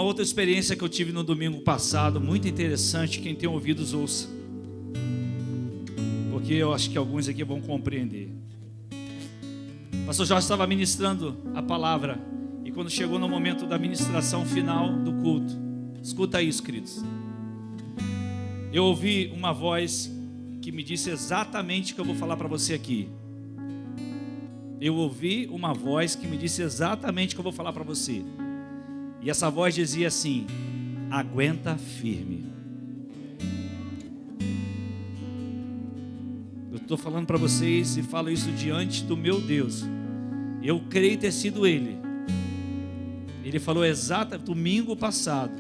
Uma outra experiência que eu tive no domingo passado, muito interessante, quem tem ouvidos ouça, porque eu acho que alguns aqui vão compreender. O pastor Jorge estava ministrando a palavra, e quando chegou no momento da ministração final do culto, escuta isso, queridos, eu ouvi uma voz que me disse exatamente o que eu vou falar para você aqui. Eu ouvi uma voz que me disse exatamente o que eu vou falar para você. E essa voz dizia assim: aguenta firme. Eu estou falando para vocês e falo isso diante do meu Deus. Eu creio ter sido Ele. Ele falou domingo passado.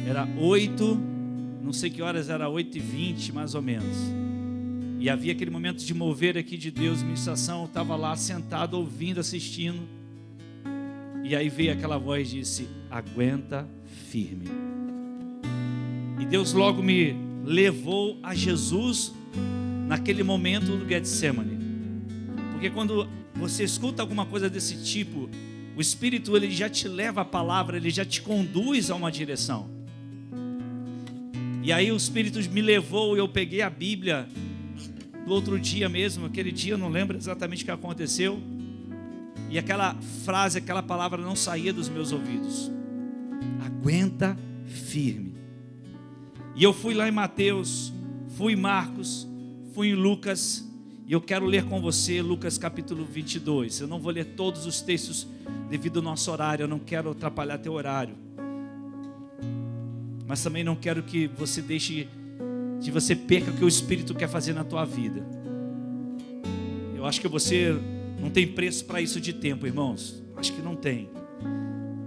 Era 8, não sei que horas, era 8h20 mais ou menos. E havia aquele momento de mover aqui de Deus, ministração. Eu estava lá sentado, ouvindo, assistindo. E aí veio aquela voz e disse: aguenta firme. E Deus logo me levou a Jesus naquele momento do Getsemane. Porque quando você escuta alguma coisa desse tipo, o Espírito ele já te leva a palavra, ele já te conduz a uma direção. E aí o Espírito me levou, eu peguei a Bíblia do outro dia mesmo, aquele dia eu não lembro exatamente o que aconteceu. E aquela frase, aquela palavra não saía dos meus ouvidos. Aguenta firme. E eu fui lá em Mateus, fui em Marcos, fui em Lucas. E eu quero ler com você Lucas capítulo 22. Eu não vou ler todos os textos devido ao nosso horário. Eu não quero atrapalhar teu horário. Mas também não quero que você você perca o que o Espírito quer fazer na tua vida. Eu acho que você... não tem preço para isso de tempo, irmãos. Acho que não tem.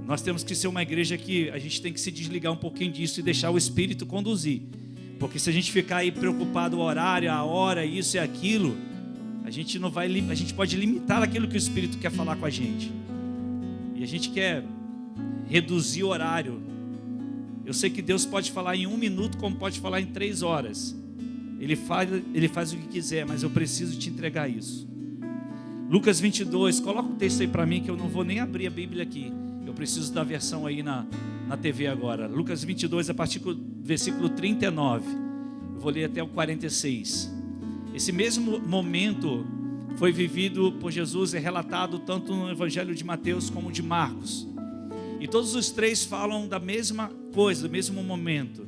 Nós temos que ser uma igreja que a gente tem que se desligar um pouquinho disso e deixar o Espírito conduzir. Porque se a gente ficar aí preocupado o horário, a hora, isso e aquilo, a gente pode limitar aquilo que o Espírito quer falar com a gente. E a gente quer reduzir o horário. Eu sei que Deus pode falar em 1 minuto, como pode falar em 3 horas. Ele faz o que quiser, mas eu preciso te entregar isso. Lucas 22, coloca um texto aí para mim, que eu não vou nem abrir a Bíblia aqui. Eu preciso da versão aí na TV agora. Lucas 22, a partir do versículo 39. Eu vou ler até o 46. Esse mesmo momento foi vivido por Jesus, é relatado tanto no Evangelho de Mateus como de Marcos. E todos os três falam da mesma coisa, do mesmo momento.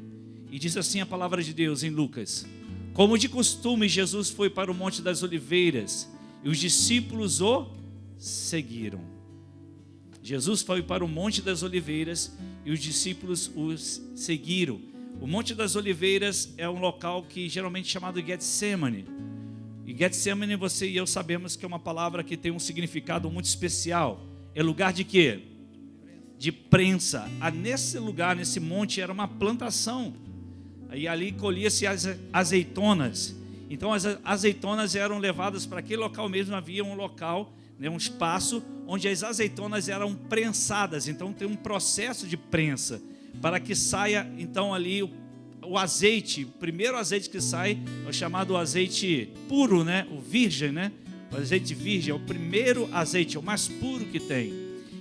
E diz assim a palavra de Deus em Lucas: como de costume, Jesus foi para o Monte das Oliveiras, e os discípulos o seguiram. Jesus foi para o Monte das Oliveiras e os discípulos o seguiram. O Monte das Oliveiras é um local que geralmente é chamado Getsemane. E Getsemane, você e eu sabemos que é uma palavra que tem um significado muito especial. É lugar de quê? De prensa. Nesse lugar, nesse monte, era uma plantação. E ali colhia-se as azeitonas. Então as azeitonas eram levadas para aquele local mesmo. Havia um local, um espaço onde as azeitonas eram prensadas. Então tem um processo de prensa para que saia então ali o azeite. O primeiro azeite que sai é o chamado azeite puro, o virgem, o azeite virgem é o primeiro azeite, é o mais puro que tem.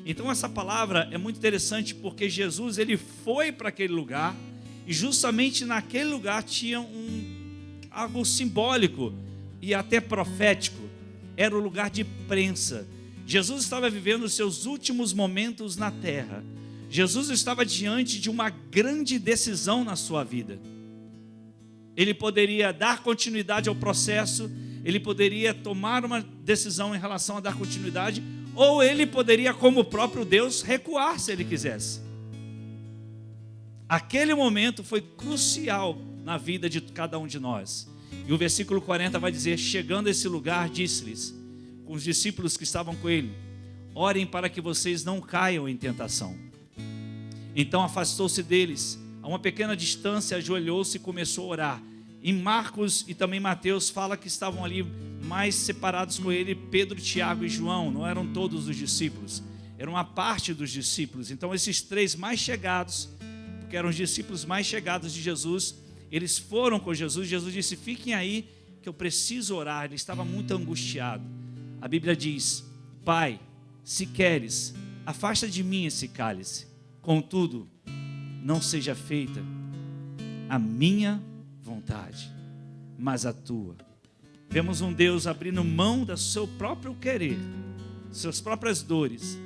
Então essa palavra é muito interessante, porque Jesus ele foi para aquele lugar, e justamente naquele lugar tinha algo simbólico e até profético. Era o lugar de prensa. Jesus estava vivendo os seus últimos momentos na terra. Jesus estava diante de uma grande decisão na sua vida. Ele poderia dar continuidade ao processo, ele poderia tomar uma decisão em relação a dar continuidade, ou ele poderia, como o próprio Deus, recuar se ele quisesse. Aquele momento foi crucial na vida de cada um de nós. E o versículo 40 vai dizer: chegando a esse lugar, disse-lhes, com os discípulos que estavam com ele: orem para que vocês não caiam em tentação. Então afastou-se deles, a uma pequena distância, ajoelhou-se e começou a orar. Em Marcos e também Mateus fala que estavam ali mais separados com ele Pedro, Tiago e João. Não eram todos os discípulos, era uma parte dos discípulos. Então esses três mais chegados, porque eram os discípulos mais chegados de Jesus, eles foram com Jesus. Jesus disse: fiquem aí que eu preciso orar. Ele estava muito angustiado. A Bíblia diz: Pai, se queres, afasta de mim esse cálice, contudo, não seja feita a minha vontade, mas a tua. Vemos um Deus abrindo mão do seu próprio querer, suas próprias dores,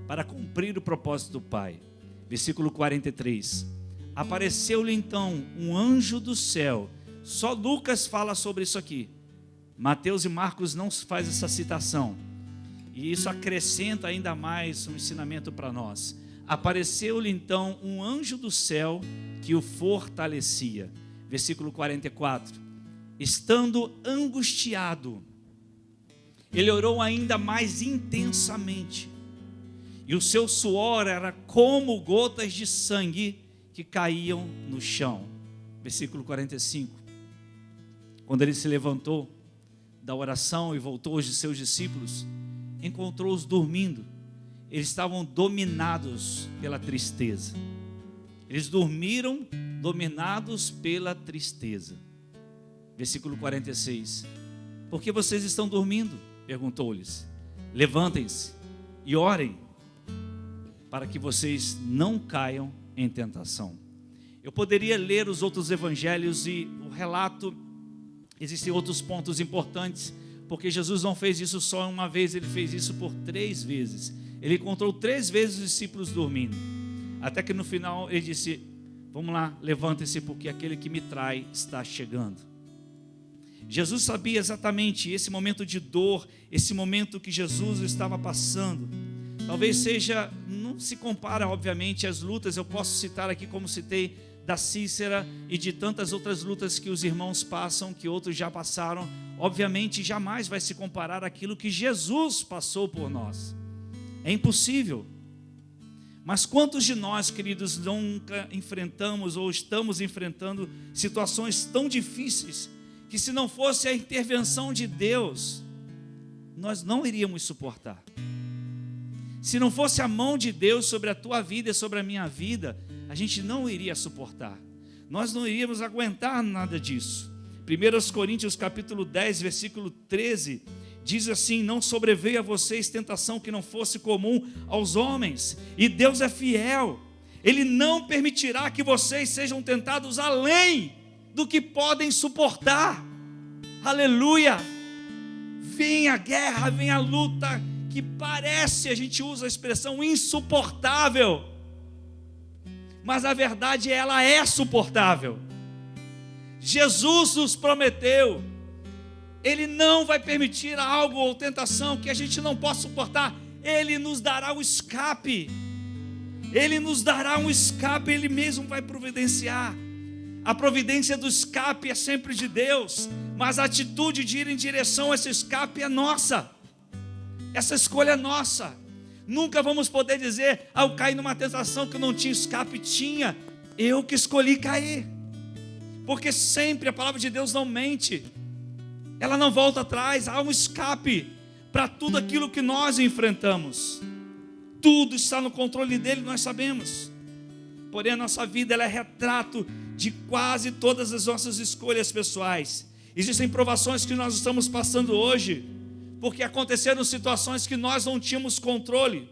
para cumprir o propósito do Pai. Versículo 43. Apareceu-lhe então um anjo do céu. Só Lucas fala sobre isso aqui. Mateus e Marcos não faz essa citação. E isso acrescenta ainda mais um ensinamento para nós. Apareceu-lhe então um anjo do céu que o fortalecia. Versículo 44. Estando angustiado, ele orou ainda mais intensamente, e o seu suor era como gotas de sangue que caíam no chão. Versículo 45. Quando ele se levantou da oração e voltou aos seus discípulos, encontrou-os dormindo. Eles estavam dominados pela tristeza. Eles dormiram dominados pela tristeza. Versículo 46. Por que vocês estão dormindo? Perguntou-lhes. Levantem-se e orem, para que vocês não caiam em tentação. Eu poderia ler os outros evangelhos e o relato, existem outros pontos importantes, porque Jesus não fez isso só uma vez, ele fez isso por 3 vezes. Ele encontrou 3 vezes os discípulos dormindo, até que no final ele disse: vamos lá, levantem-se, porque aquele que me trai está chegando. Jesus sabia exatamente esse momento de dor, esse momento que Jesus estava passando. Talvez seja, não se compara obviamente às lutas, eu posso citar aqui como citei da Cícera e de tantas outras lutas que os irmãos passam, que outros já passaram. Obviamente jamais vai se comparar àquilo que Jesus passou por nós. É impossível. Mas quantos de nós, queridos, nunca enfrentamos ou estamos enfrentando situações tão difíceis que se não fosse a intervenção de Deus, nós não iríamos suportar. Se não fosse a mão de Deus sobre a tua vida e sobre a minha vida, a gente não iria suportar. Nós não iríamos aguentar nada disso. 1 Coríntios capítulo 10, versículo 13, diz assim: não sobreveio a vocês tentação que não fosse comum aos homens, e Deus é fiel, Ele não permitirá que vocês sejam tentados além do que podem suportar. Aleluia. Vem a guerra, vem a luta, que parece, a gente usa a expressão insuportável, mas a verdade ela é suportável. Jesus nos prometeu, Ele não vai permitir algo ou tentação que a gente não possa suportar. Ele nos dará o escape, Ele nos dará um escape, Ele mesmo vai providenciar. A providência do escape é sempre de Deus, mas a atitude de ir em direção a esse escape é nossa. Essa escolha é nossa. Nunca vamos poder dizer: eu caí numa tentação que não tinha escape. Tinha, eu que escolhi cair. Porque sempre a palavra de Deus não mente, ela não volta atrás. Há um escape para tudo aquilo que nós enfrentamos. Tudo está no controle dele, nós sabemos. Porém a nossa vida ela é retrato de quase todas as nossas escolhas pessoais. Existem provações que nós estamos passando hoje, porque aconteceram situações que nós não tínhamos controle.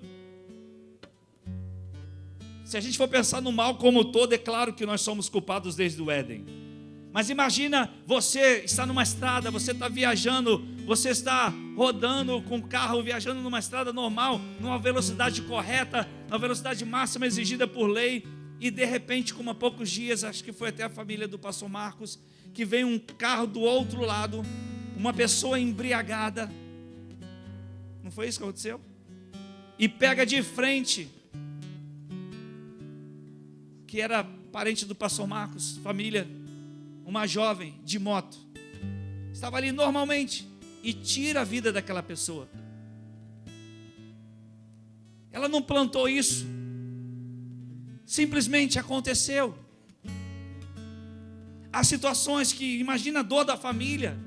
Se a gente for pensar no mal como todo, é claro que nós somos culpados desde o Éden. Mas imagina, você está numa estrada, você está viajando, você está rodando com o carro, viajando numa estrada normal, numa velocidade correta, na velocidade máxima exigida por lei, e de repente, como há poucos dias, acho que foi até a família do pastor Marcos, que vem um carro do outro lado, uma pessoa embriagada, não foi isso que aconteceu? E pega de frente, que era parente do pastor Marcos, família, uma jovem de moto, estava ali normalmente, e tira a vida daquela pessoa. Ela não plantou isso, simplesmente aconteceu. Há situações que, imagina a dor da família,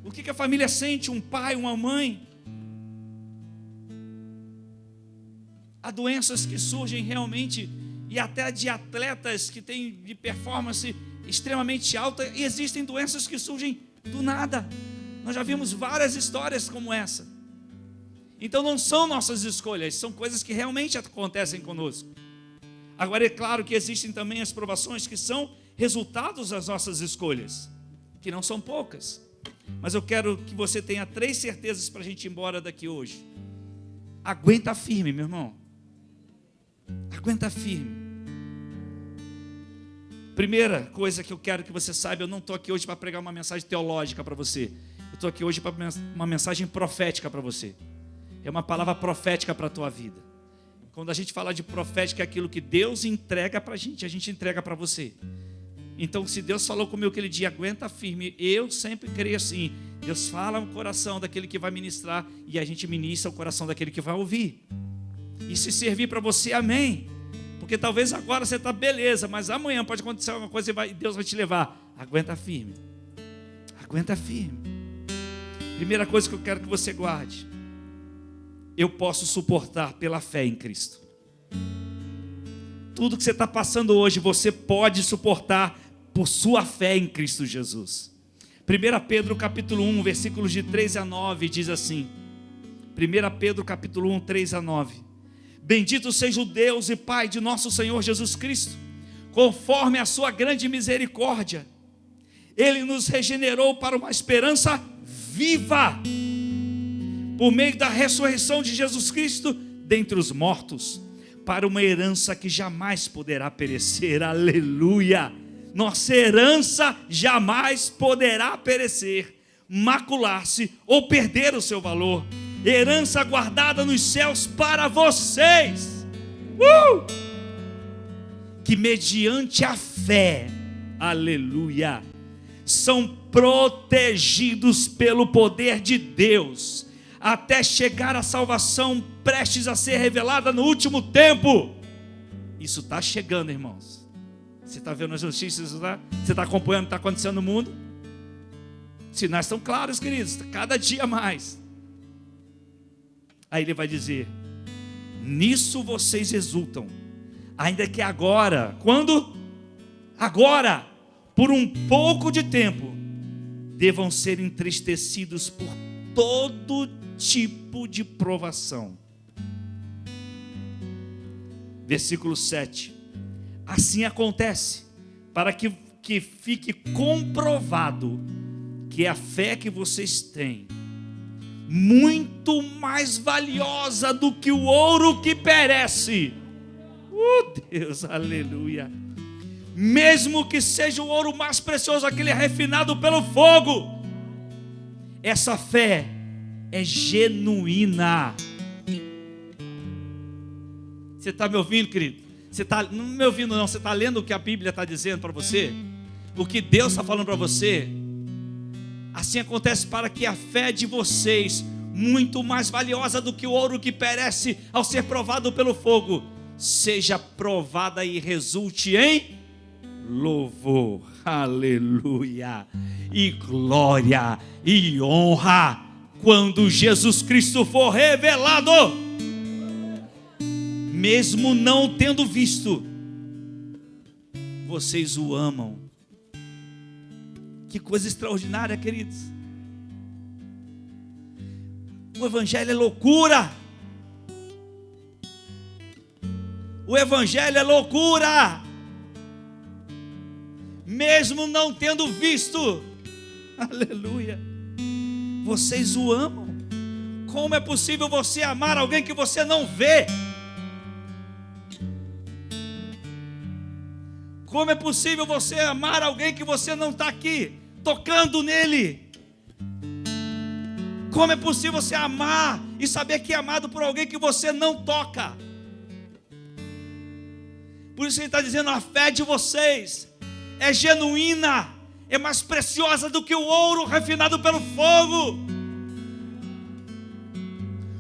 o que a família sente, um pai, uma mãe. Há doenças que surgem realmente, e até de atletas que têm de performance extremamente alta, e existem doenças que surgem do nada. Nós já vimos várias histórias como essa. Então não são nossas escolhas, são coisas que realmente acontecem conosco. Agora é claro que existem também as provações que são resultados das nossas escolhas, que não são poucas. Mas eu quero que você tenha 3 certezas para a gente ir embora daqui hoje. Aguenta firme, meu irmão. Aguenta firme. Primeira coisa que eu quero que você saiba, eu não estou aqui hoje para pregar uma mensagem teológica para você. Eu estou aqui hoje para uma mensagem profética para você. É uma palavra profética para a tua vida. Quando a gente fala de profética, é aquilo que Deus entrega para a gente entrega para você. Então, se Deus falou comigo aquele dia, aguenta firme, eu sempre creio assim. Deus fala no coração daquele que vai ministrar e a gente ministra o coração daquele que vai ouvir. E se servir para você, amém. Porque talvez agora você está beleza, mas amanhã pode acontecer alguma coisa e Deus vai te levar. Aguenta firme. Aguenta firme. Primeira coisa que eu quero que você guarde. Eu posso suportar pela fé em Cristo. Tudo que você está passando hoje, você pode suportar por sua fé em Cristo Jesus. 1 Pedro capítulo 1, versículos de 3 a 9, diz assim. 1 Pedro capítulo 1, 3 a 9. Bendito seja o Deus e Pai de nosso Senhor Jesus Cristo, conforme a sua grande misericórdia. Ele nos regenerou para uma esperança viva, por meio da ressurreição de Jesus Cristo dentre os mortos, para uma herança que jamais poderá perecer. Aleluia! Nossa herança jamais poderá perecer, macular-se ou perder o seu valor. Herança guardada nos céus para vocês, que mediante a fé, aleluia, são protegidos pelo poder de Deus, até chegar à salvação prestes a ser revelada no último tempo. Isso está chegando, irmãos. Você está vendo as notícias, você está acompanhando o que está acontecendo no mundo? Sinais estão claros, queridos, cada dia mais. Aí ele vai dizer, nisso vocês exultam, ainda que agora, quando? Agora, por um pouco de tempo, devam ser entristecidos por todo tipo de provação. Versículo 7. Assim acontece, para que fique comprovado que a fé que vocês têm, muito mais valiosa do que o ouro que perece. Deus, aleluia. Mesmo que seja o ouro mais precioso, aquele refinado pelo fogo, essa fé é genuína. Você está me ouvindo, querido? Você está não me ouvindo não, você está lendo o que a Bíblia está dizendo para você? O que Deus está falando para você? Assim acontece para que a fé de vocês, muito mais valiosa do que o ouro que perece ao ser provado pelo fogo, seja provada e resulte em louvor, aleluia, e glória e honra, quando Jesus Cristo for revelado. Mesmo não tendo visto, vocês o amam. Que coisa extraordinária, queridos. O Evangelho é loucura. O Evangelho é loucura. Mesmo não tendo visto, aleluia, vocês o amam. Como é possível você amar alguém que você não vê? Como é possível você amar alguém que você não está aqui, tocando nele? Como é possível você amar e saber que é amado por alguém que você não toca? Por isso ele está dizendo, a fé de vocês é genuína, é mais preciosa do que o ouro refinado pelo fogo.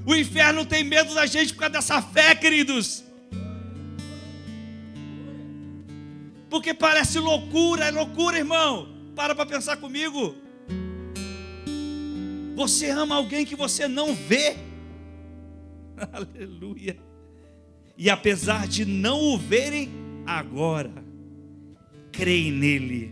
O inferno tem medo da gente por causa dessa fé, queridos. Porque parece loucura, é loucura, irmão. Para pensar comigo. Você ama alguém que você não vê. Aleluia. E apesar de não o verem agora, creem nele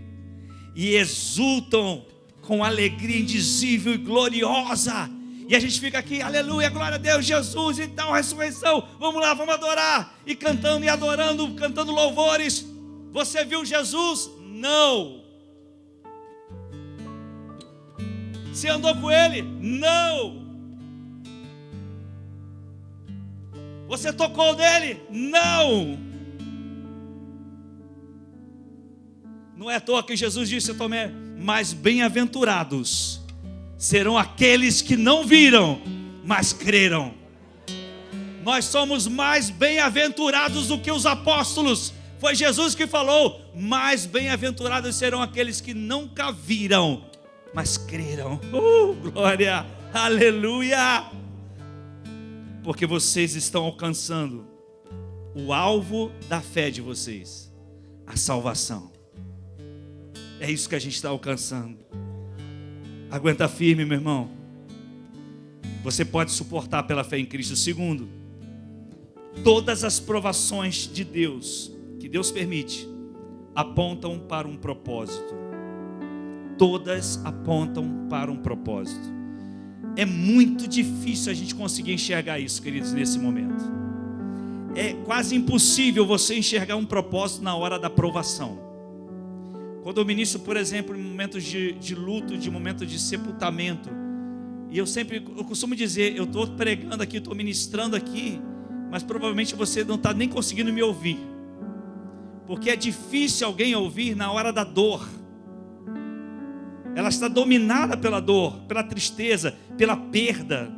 e exultam com alegria indizível e gloriosa, E a gente fica aqui, aleluia, glória a Deus, Jesus, então, ressurreição, vamos lá, vamos adorar. E cantando e adorando, cantando louvores. Você viu Jesus? Não. Você andou com Ele? Não. Você tocou nele? Não. Não é à toa que Jesus disse a Tomé, mas bem-aventurados serão aqueles que não viram, mas creram. Nós somos mais bem-aventurados do que os apóstolos. Foi Jesus que falou, mais bem-aventurados serão aqueles que nunca viram, mas creram. Glória, aleluia. Porque vocês estão alcançando o alvo da fé de vocês, a salvação. É isso que a gente está alcançando. Aguenta firme, meu irmão. Você pode suportar pela fé em Cristo. Segundo, todas as provações de Deus, que Deus permite, apontam para um propósito. Todas apontam para um propósito. É muito difícil a gente conseguir enxergar isso, queridos, nesse momento. É quase impossível você enxergar um propósito na hora da provação. Quando eu ministro, por exemplo, em momentos de luto, de momentos de sepultamento, e eu costumo dizer, eu estou pregando aqui, estou ministrando aqui, mas provavelmente você não está nem conseguindo me ouvir, porque é difícil alguém ouvir na hora da dor. Ela está dominada pela dor, pela tristeza, pela perda.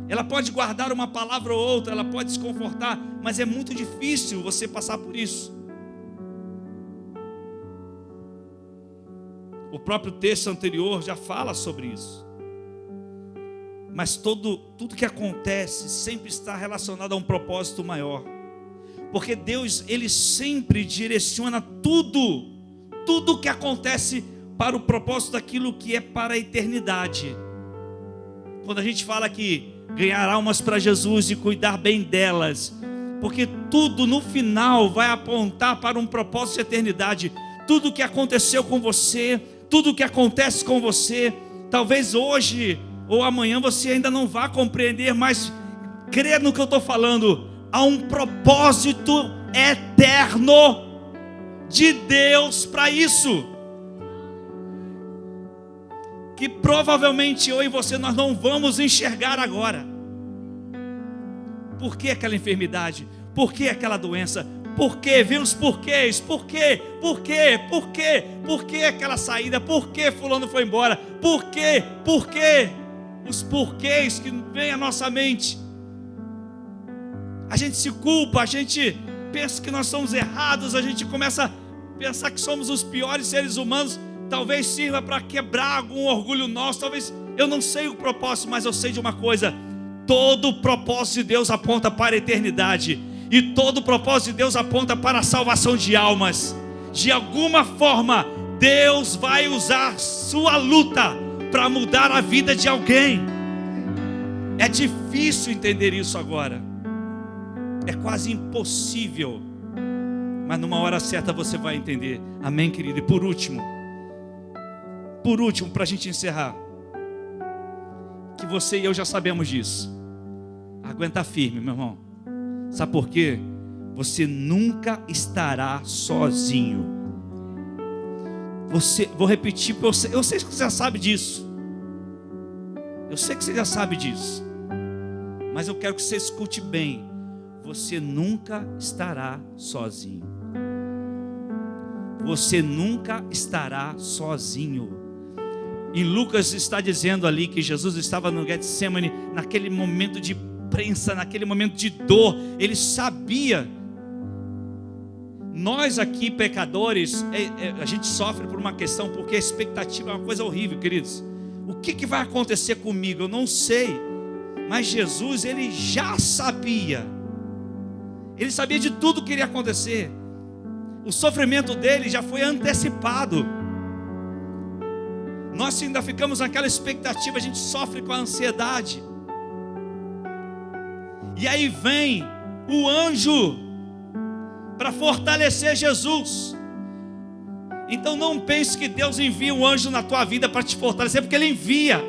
Ela pode guardar uma palavra ou outra, ela pode se confortar, mas é muito difícil você passar por isso. O próprio texto anterior já fala sobre isso. Mas tudo que acontece sempre está relacionado a um propósito maior. Porque Deus, Ele sempre direciona tudo que acontece para o propósito daquilo que é para a eternidade. Quando a gente fala que ganhar almas para Jesus e cuidar bem delas, porque tudo no final vai apontar para um propósito de eternidade. Tudo que aconteceu com você, tudo que acontece com você, talvez hoje ou amanhã você ainda não vá compreender, mas crê no que eu estou falando. Há um propósito eterno de Deus para isso, que provavelmente eu e você nós não vamos enxergar agora. Por que aquela enfermidade? Por que aquela doença? Por que? Vê os porquês. Por quê? Por quê? Por quê? Por que aquela saída? Por que fulano foi embora? Por quê? Por quê? Os porquês que vêm à nossa mente. A gente se culpa, a gente pensa que nós somos errados, a gente começa a pensar que somos os piores seres humanos. Talvez sirva para quebrar algum orgulho nosso. Talvez, eu não sei o propósito, mas eu sei de uma coisa: todo o propósito de Deus aponta para a eternidade. E todo o propósito de Deus aponta para a salvação de almas. De alguma forma, Deus vai usar sua luta para mudar a vida de alguém. É difícil entender isso agora. É quase impossível. Mas numa hora certa você vai entender. Amém, querido? E por último, para a gente encerrar, que você e eu já sabemos disso. Aguenta firme, meu irmão. Sabe por quê? Você nunca estará sozinho. Vou repetir, eu sei que você já sabe disso. Eu sei que você já sabe disso. Mas eu quero que você escute bem. Você nunca estará sozinho. Você nunca estará sozinho. E Lucas está dizendo ali que Jesus estava no Getsemane, naquele momento de prensa, naquele momento de dor. Ele sabia. Nós aqui, pecadores, a gente sofre por uma questão, porque a expectativa é uma coisa horrível, queridos. O que vai acontecer comigo? Eu não sei. Mas Jesus, Ele já sabia. Ele sabia de tudo que iria acontecer. O sofrimento dele já foi antecipado. Nós ainda ficamos naquela expectativa, a gente sofre com a ansiedade. E aí vem o anjo para fortalecer Jesus. Então não pense que Deus envia um anjo na tua vida para te fortalecer, porque Ele envia.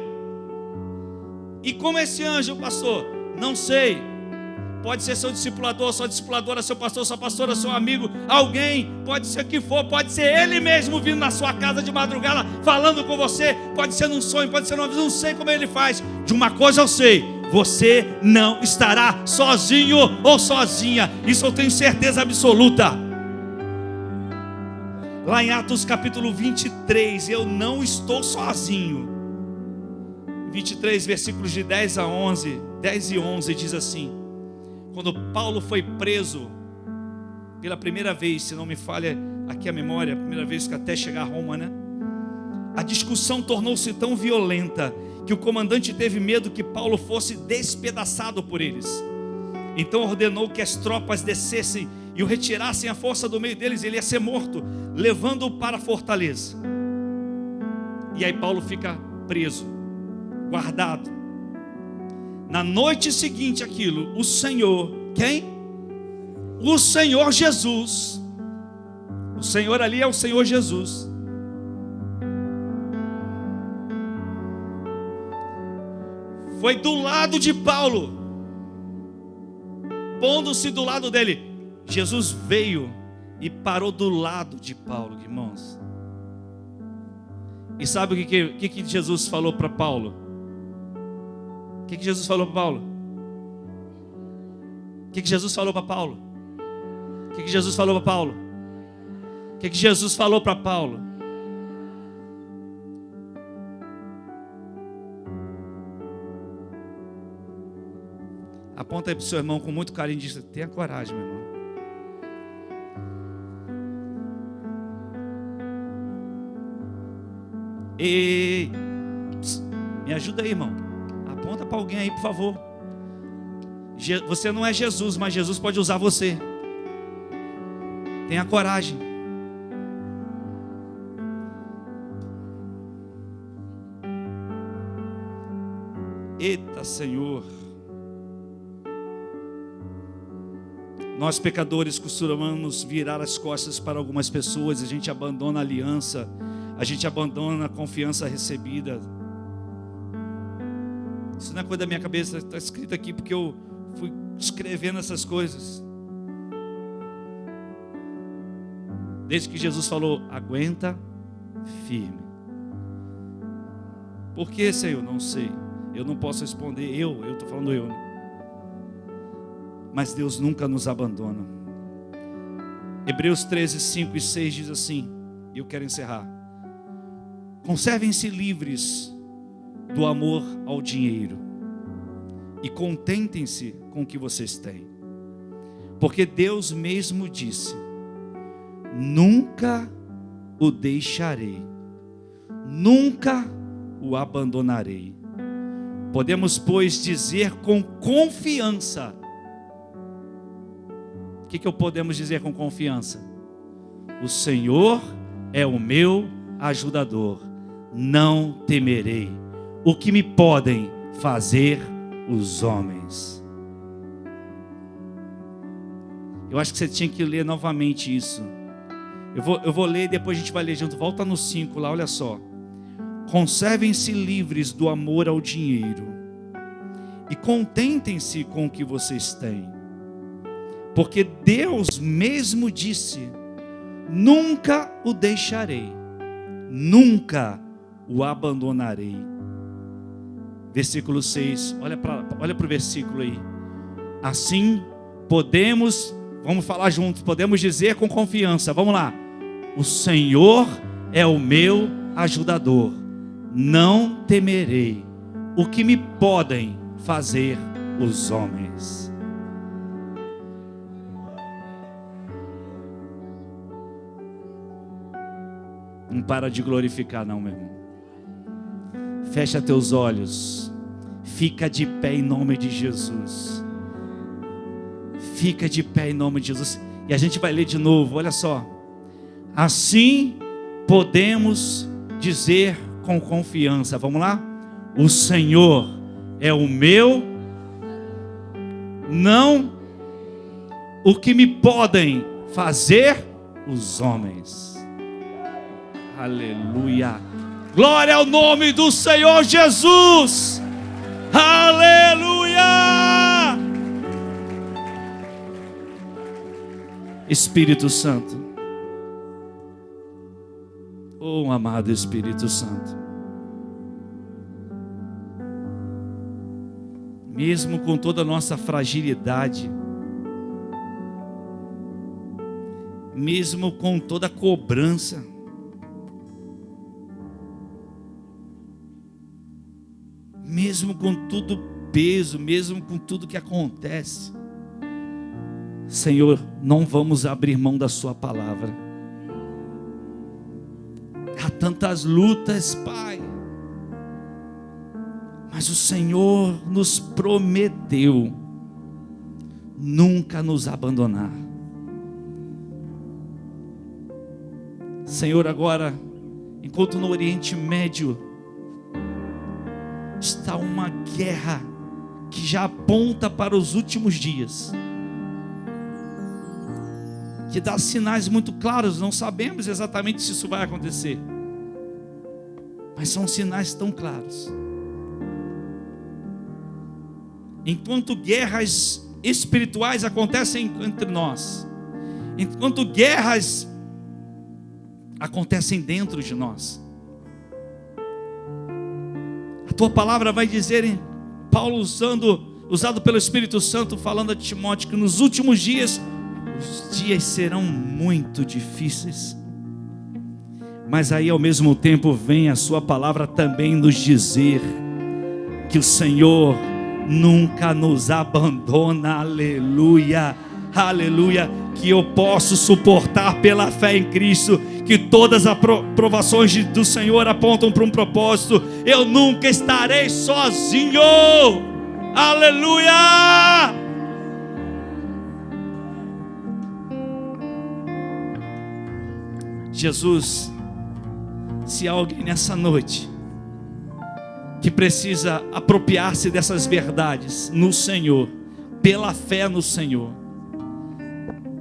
E como é esse anjo, pastor? Não sei. Pode ser seu discipulador, sua discipuladora, seu pastor, sua pastora, seu amigo, alguém, pode ser o que for, pode ser ele mesmo vindo na sua casa de madrugada, falando com você, pode ser num sonho, pode ser numa visão, não sei como ele faz. De uma coisa eu sei, você não estará sozinho ou sozinha, isso eu tenho certeza absoluta. Lá em Atos capítulo 23, eu não estou sozinho. 23, versículos de 10 a 11, 10 e 11 diz assim: quando Paulo foi preso pela primeira vez, se não me falha aqui a memória, a primeira vez que até chegar a Roma, né? A discussão tornou-se tão violenta que o comandante teve medo que Paulo fosse despedaçado por eles. Então ordenou que as tropas descessem e o retirassem à força do meio deles. Ele ia ser morto, levando-o para a fortaleza. E aí Paulo fica preso, guardado. Na noite seguinte aquilo, o Senhor, quem? O Senhor Jesus. O Senhor ali é o Senhor Jesus. Foi do lado de Paulo, pondo-se do lado dele. Jesus veio e parou do lado de Paulo, irmãos. E sabe o que Jesus falou para Paulo? O que Jesus falou para Paulo? O que Jesus falou para Paulo? O que Jesus falou para Paulo? O que Jesus falou para Paulo? Aponta aí para o seu irmão com muito carinho e diz: tenha coragem, meu irmão. Ei, me ajuda aí, irmão. Aponta para alguém aí, por favor. Você não é Jesus, mas Jesus pode usar você. Tenha coragem. Eita, Senhor. Nós pecadores costumamos virar as costas para algumas pessoas. A gente abandona a aliança, a gente abandona a confiança recebida. Isso não é coisa da minha cabeça, está escrito aqui porque eu fui escrevendo essas coisas. Desde que Jesus falou: aguenta firme. Por que, Senhor? Não sei. Eu não posso responder. Eu estou falando eu, né? Mas Deus nunca nos abandona. Hebreus 13, 5 e 6 diz assim, e eu quero encerrar: conservem-se livres do amor ao dinheiro e contentem-se com o que vocês têm, porque Deus mesmo disse: nunca o deixarei, nunca o abandonarei. Podemos, pois, dizer com confiança. O que podemos dizer com confiança? O Senhor é o meu ajudador, não temerei o que me podem fazer os homens. Eu acho que você tinha que ler novamente isso. Eu vou ler e depois a gente vai ler junto. Volta no 5 lá, olha só. Conservem-se livres do amor ao dinheiro e contentem-se com o que vocês têm, porque Deus mesmo disse: nunca o deixarei, nunca o abandonarei. Versículo 6, olha para o versículo aí. Assim podemos, vamos falar juntos, podemos dizer com confiança, vamos lá: o Senhor é o meu ajudador, não temerei o que me podem fazer os homens. Não para de glorificar não, meu irmão. Fecha teus olhos. Fica de pé em nome de Jesus. Fica de pé em nome de Jesus. E a gente vai ler de novo, olha só. Assim podemos dizer com confiança, vamos lá? O Senhor é o meu, não o que me podem fazer os homens. Aleluia. Glória ao nome do Senhor Jesus. Aleluia! Espírito Santo, oh amado Espírito Santo, mesmo com toda a nossa fragilidade, mesmo com toda a cobrança, mesmo com tudo peso, mesmo com tudo que acontece, Senhor, não vamos abrir mão da sua palavra. Há tantas lutas, Pai, mas o Senhor nos prometeu nunca nos abandonar. Senhor, agora, enquanto no Oriente Médio está uma guerra que já aponta para os últimos dias, que dá sinais muito claros, não sabemos exatamente se isso vai acontecer, mas são sinais tão claros. Enquanto guerras espirituais acontecem entre nós, enquanto guerras acontecem dentro de nós, a tua palavra vai dizer, hein? Paulo usado pelo Espírito Santo, falando a Timóteo, que nos últimos dias, os dias serão muito difíceis. Mas aí ao mesmo tempo vem a sua palavra também nos dizer que o Senhor nunca nos abandona. Aleluia, aleluia. Que eu posso suportar pela fé em Cristo, que todas as provações do Senhor apontam para um propósito. Eu nunca estarei sozinho. Aleluia. Jesus, se há alguém nessa noite que precisa apropriar-se dessas verdades no Senhor, pela fé no Senhor,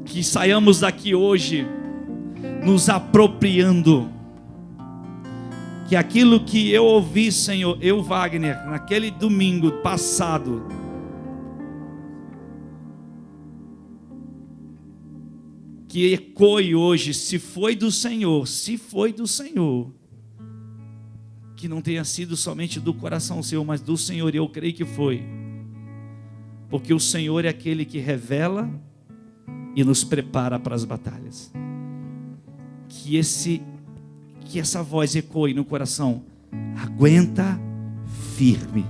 que saiamos daqui hoje nos apropriando, que aquilo que eu ouvi, Senhor, eu, Wagner, naquele domingo passado, que ecoe hoje, se foi do Senhor, que não tenha sido somente do coração seu, mas do Senhor, e eu creio que foi, porque o Senhor é aquele que revela e nos prepara para as batalhas. Que essa voz ecoe no coração: aguenta firme.